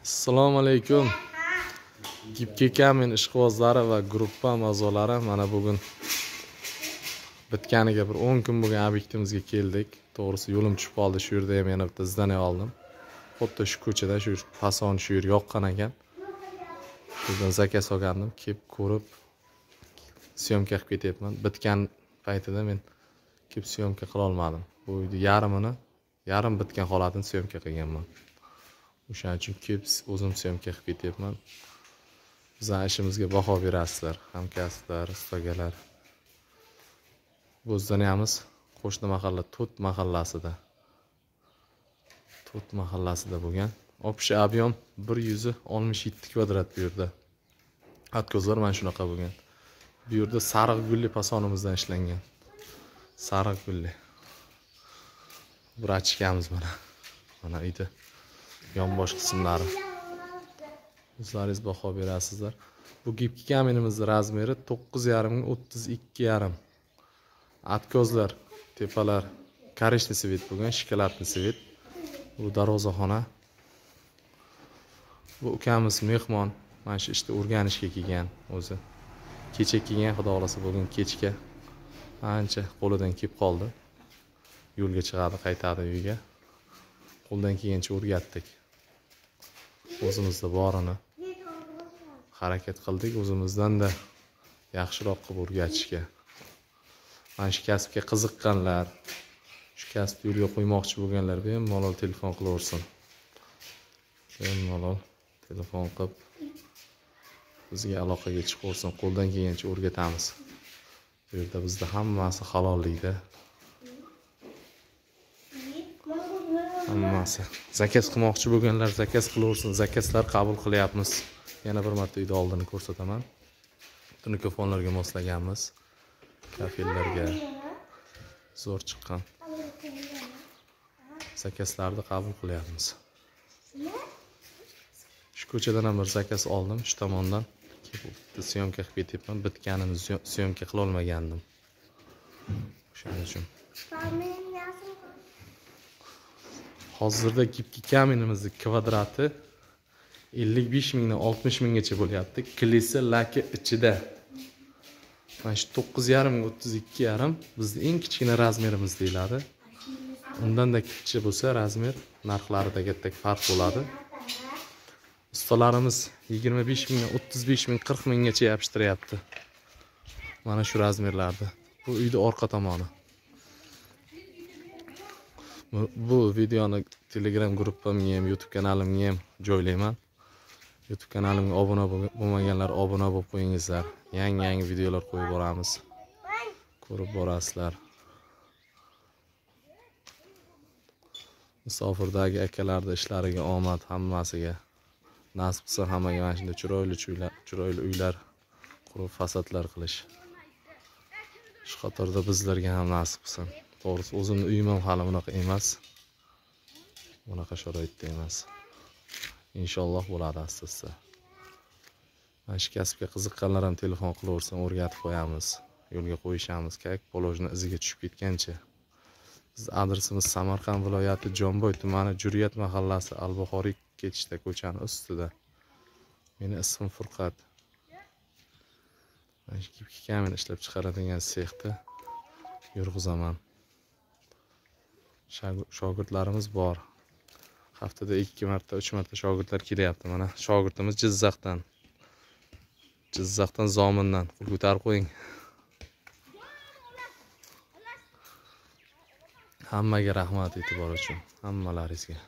Assalomu alaykum. Gipki kamin ishqibozlari va gruppa a'zolari, mana bugun bitganiga bir 10 kun bo'lgan obyektimizga keldik. To'g'risi yo'lim tushib qoldi, shu yerda ham yana bitta zdaniya oldim. Xuddi shu ko'chada, shu pason shu yer yoqqan ekan. Shundan zakaz olgandim, kelib ko'rib syomka qilib ketyapman. Bitgan paytida men kelib syomka qila olmadim. Bu yarim bitgan holatini syomka qilganman. O'shaning uchun kelib o'zim syomka qilib ketyapman. Bizning ishimizga baho berasizlar, hamkasblar, ustagalar. Bu zdaniyamiz qo'shni mahalla To't mahallasida bo'lgan. Общий объем 167 kvadrat bu yerda. Atkozlar mana shunaqa bo'lgan. Bu yerda sariq gulli pasonimizdan ishlangan. Sariq gulli. Bir achikamiz mana. Mana uyda yonbosh qismlari. O'zlaringiz baho berasizlar. Bu gipki kaminimizning razmeri 9,5 32,5. Atkozlar, tepalar korishniy svet bo'lgan, shikolatli svet. Bu darvozaxona. Bu ukamiz mehmon, mana shu ishda o'rganishga kelgan o'zi. Kecha kelgan, xudo xolasa bugun kechga ancha qo'lidan kelib qoldi. Yo'lga chiqadi, qaytadi uyiga. Qo'ldan kelgancha o'rgatdik. O'zimizda borini harakat qildik, o'zimizdan-da yaxshiroq qilib o'rgatishga. Mana shu kasbga qiziqqanlar, shu kasbni yo'lga qo'ymoqchi bo'lganlar bemalol telefon qilaversin. Bemalol telefon qilib bizga aloqaga chiqaversin. Qo'ldan kelgancha o'rgatamiz. Bu yerda bizda hammasi halollikda. Hammasi. Zakaz qilmoqchi bo'lganlar zakaz qilaversin. Zakazlar qabul qilyapmiz. Yana bir marta uyda oldini ko'rsataman. Telefonlarga moslaganmiz. Kafillarga zo'r chiqqan. Zakazlarni qabul qilyapmiz. Shu ko'chadan ham bir zakaz oldim, shu tomondan syomka qilib ketyapman. Bitganini syomka qila olmagandim. O'shaning uchun. Hozirda gipki kaminimizning kvadrati 55 mingdan 60 minggacha bo'lyapti. Klisi laki ichida. Mana shu 9,5 32,5 bizning eng kichkina razmerimiz deyiladi. Undan-da kichik bo'lsa razmer narxlarida katta farq bo'ladi. Ustalarimiz 25 mingdan 35 ming 40 minggacha yopishtiryapti. Mana shu razmerlarda. Bu uyning orqa tomoni. Bu videoni Telegram gruppamga ham, YouTube kanalimga ham joylayman. YouTube kanalimga obuna bo'lmaganlar obuna bo'lib qo'yingizlar. Yangi videolar qo'yib boramiz. Ko'rib borasizlar. Musofirdagi akalarda ishlariga omad, hammasiga nasib qilsa hammaga mana shunday chiroyli uylar qurib fasadlar qilish. Shu qatorda bizlarga ham nasib qilsin. To'g'risi o'zimning uyim ham hali bunaqa emas. Bunaqa sharoitda emas. Inshaalloh bo'ladi asta-asta. Mana shu kasbga qiziqqanlar ham telefon qilaversin, o'rgatib qo'yamiz. Yo'lga qo'yishamiz, kak polojni iziga tushib ketgancha. Biz adresimiz Samarqand viloyati Jomboy tumani Juriyat mahallasi Al-Buxoriy ketishda ko'chani ustida. Meni ismim Furqat. Mana shu gipki kamin ishlab chiqaradigan sexda yurg'izaman. Shogirdlarimiz bor. Haftada 2 marta, 3 marta shogirdlar kelyapti. Mana shogirdimiz Jizzaxdan Zomindan qo'l ko'tarib qo'ying. Hammaga rahmat e'tibor uchun, hammalaringizga.